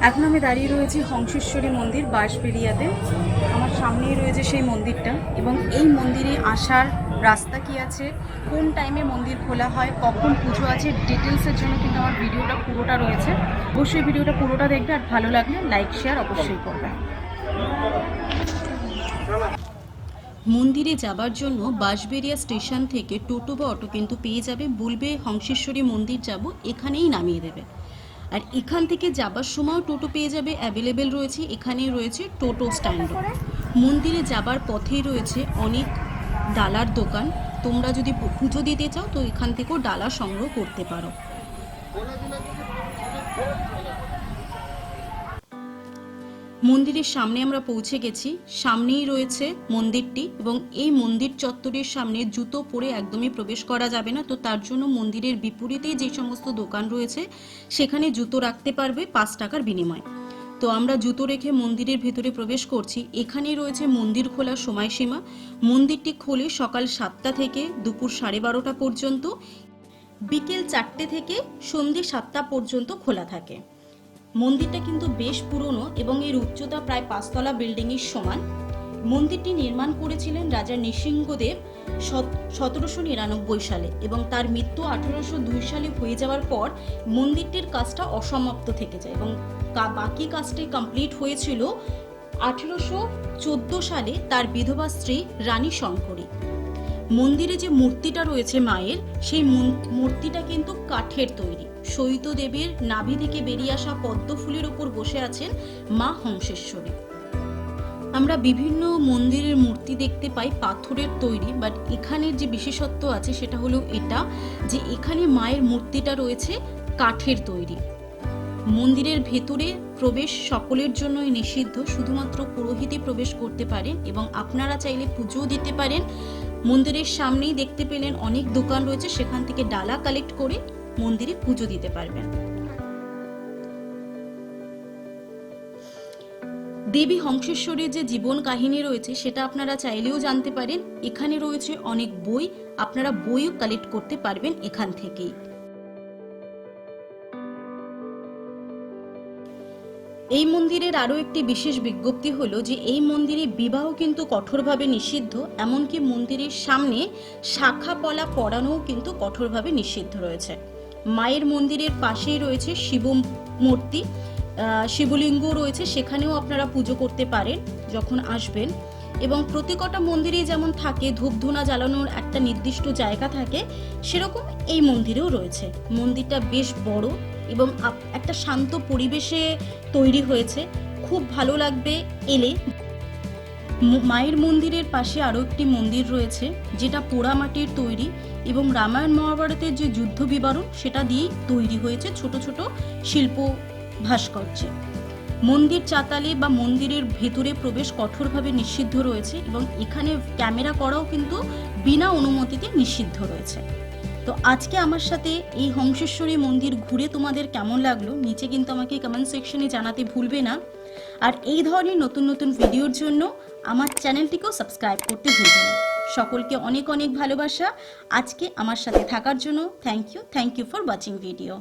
এখন আমি দাঁড়িয়ে রয়েছি হংসেশ্বরী মন্দির বাঁশবেড়িয়াতে। আমার সামনেই রয়েছে সেই মন্দিরটা, এবং এই মন্দিরে আসার রাস্তা কি আছে, কোন টাইমে মন্দির খোলা হয়, কখন পুজো আছে, ডিটেলসের জন্য কিন্তু আমার ভিডিওটা পুরোটা রয়েছে। অবশ্যই ভিডিওটা পুরোটা দেখবে, আর ভালো লাগলে লাইক শেয়ার অবশ্যই করবে। মন্দিরে যাবার জন্য বাঁশবেড়িয়া স্টেশন থেকে টোটো বা অটো কিন্তু পেয়ে যাবে। বলবে হংসেশ্বরী মন্দির যাব, এখানেই নামিয়ে দেবে। আর এখান থেকে যাবার সময়ও টোটো পেয়ে যাবে, অ্যাভেলেবেল রয়েছে। এখানেই রয়েছে টোটো স্ট্যান্ডও। মন্দিরে যাবার পথেই রয়েছে অনেক ডালার দোকান। তোমরা যদি পুজো দিতে চাও তো এখান থেকেও ডালা সংগ্রহ করতে পারো। মন্দিরের সামনে আমরা পৌঁছে গেছি। সামনেই রয়েছে মন্দিরটি, এবং এই মন্দির চত্বরের সামনে জুতো পরে একদমই প্রবেশ করা যাবে না। তো তার জন্য মন্দিরের বিপরীতে যে সমস্ত দোকান রয়েছে সেখানে জুতো রাখতে পারবে 5 টাকার বিনিময়ে। তো আমরা জুতো রেখে মন্দিরের ভেতরে প্রবেশ করছি। এখানে রয়েছে মন্দির খোলার সময়সীমা। মন্দিরটি খোলে সকাল 7টা থেকে দুপুর 12:30 পর্যন্ত। বিকেল 4টে থেকে সন্ধ্যে 7টা পর্যন্ত খোলা থাকে। মন্দিরটা কিন্তু বেশ পুরনো, এবং এর উচ্চতা প্রায় 5 তলা বিল্ডিংয়ের সমান। মন্দিরটি নির্মাণ করেছিলেন রাজা নৃসিংহদেব 1799 সালে, এবং তার মৃত্যু 1802 সালে হয়ে যাওয়ার পর মন্দিরটির কাজটা অসমাপ্ত থেকে যায়, এবং বাকি কাজটি কমপ্লিট হয়েছিল 1814 সালে তার বিধবা স্ত্রী রানী শঙ্করী। মন্দিরে যে মূর্তিটা রয়েছে মায়ের, সেই মূর্তিটা কিন্তু কাঠের তৈরি। শৈত দেবীর নাভি থেকে বেরিয়ে আসা পদ্ম ফুলের উপর বসে আছেন মা হংসেশ্বরী। আমরা বিভিন্ন মন্দিরের মূর্তি দেখতে পাই পাথরের তৈরি, বাট এখানের যে বিশেষত্ব আছে সেটা হলো এটা, যে এখানে মায়ের মূর্তিটা রয়েছে কাঠের তৈরি। মন্দিরের ভেতরে প্রবেশ সকলের জন্যই নিষিদ্ধ, শুধুমাত্র পুরোহিতই প্রবেশ করতে পারেন, এবং আপনারা চাইলে পুজোও দিতে পারেন। মন্দিরের সামনেই দেখতে পেলেন অনেক দোকান রয়েছে, সেখান থেকে ডালা কালেক্ট করে মন্দিরে পুজো দিতে পারবেন। দেবী হংসেশ্বরীর যে জীবন কাহিনী রয়েছে সেটা আপনারা চাইলেও জানতে পারেন। এখানে রয়েছে অনেক বই, আপনারা বইও কালেক্ট করতে পারবেন এখান থেকেই। এই মন্দিরের আরও একটি বিশেষ বিজ্ঞপ্তি হলো যে এই মন্দিরে বিবাহ কিন্তু কঠোরভাবে নিষিদ্ধ, এমনকি মন্দিরের সামনে শাখা পলা পরানোও কিন্তু কঠোরভাবে নিষিদ্ধ রয়েছে। মায়ের মন্দিরের পাশেই রয়েছে শিব মূর্তি, শিবলিঙ্গ রয়েছে, সেখানেও আপনারা পুজো করতে পারেন যখন আসবেন। এবং প্রত্যেকটা মন্দিরেই যেমন থাকে ধূপধুনা জ্বালানোর একটা নির্দিষ্ট জায়গা থাকে, সেরকম এই মন্দিরেও রয়েছে। মন্দিরটা বেশ বড় এবং একটা শান্ত পরিবেশে তৈরি হয়েছে, খুব ভালো লাগবে এলে। মায়ের মন্দিরের পাশে আরও একটি মন্দির রয়েছে যেটা পোড়ামাটির তৈরি, এবং রামায়ণ মহাভারতের যে যুদ্ধ বিবরণ সেটা দিয়েই তৈরি হয়েছে ছোট ছোট শিল্প ভাস্কর্যে। মন্দির চাতালে বা মন্দিরের ভেতরে প্রবেশ কঠোরভাবে নিষিদ্ধ রয়েছে, এবং এখানে ক্যামেরা করাও কিন্তু বিনা অনুমতিতে নিষিদ্ধ রয়েছে। তো আজকে আমার সাথে এই হংসেশ্বরী মন্দির ঘুরে তোমাদের কেমন লাগলো নিচে কিন্তু আমাকে কমেন্ট সেকশনে জানাতে ভুলবে না। আর এই ধরনের নতুন নতুন ভিডিওর জন্য আমার চ্যানেলটিকেও সাবস্ক্রাইব করতে ভুলবে না। সকলকে অনেক অনেক ভালোবাসা। আজকে আমার সাথে থাকার জন্য thank you for watching video.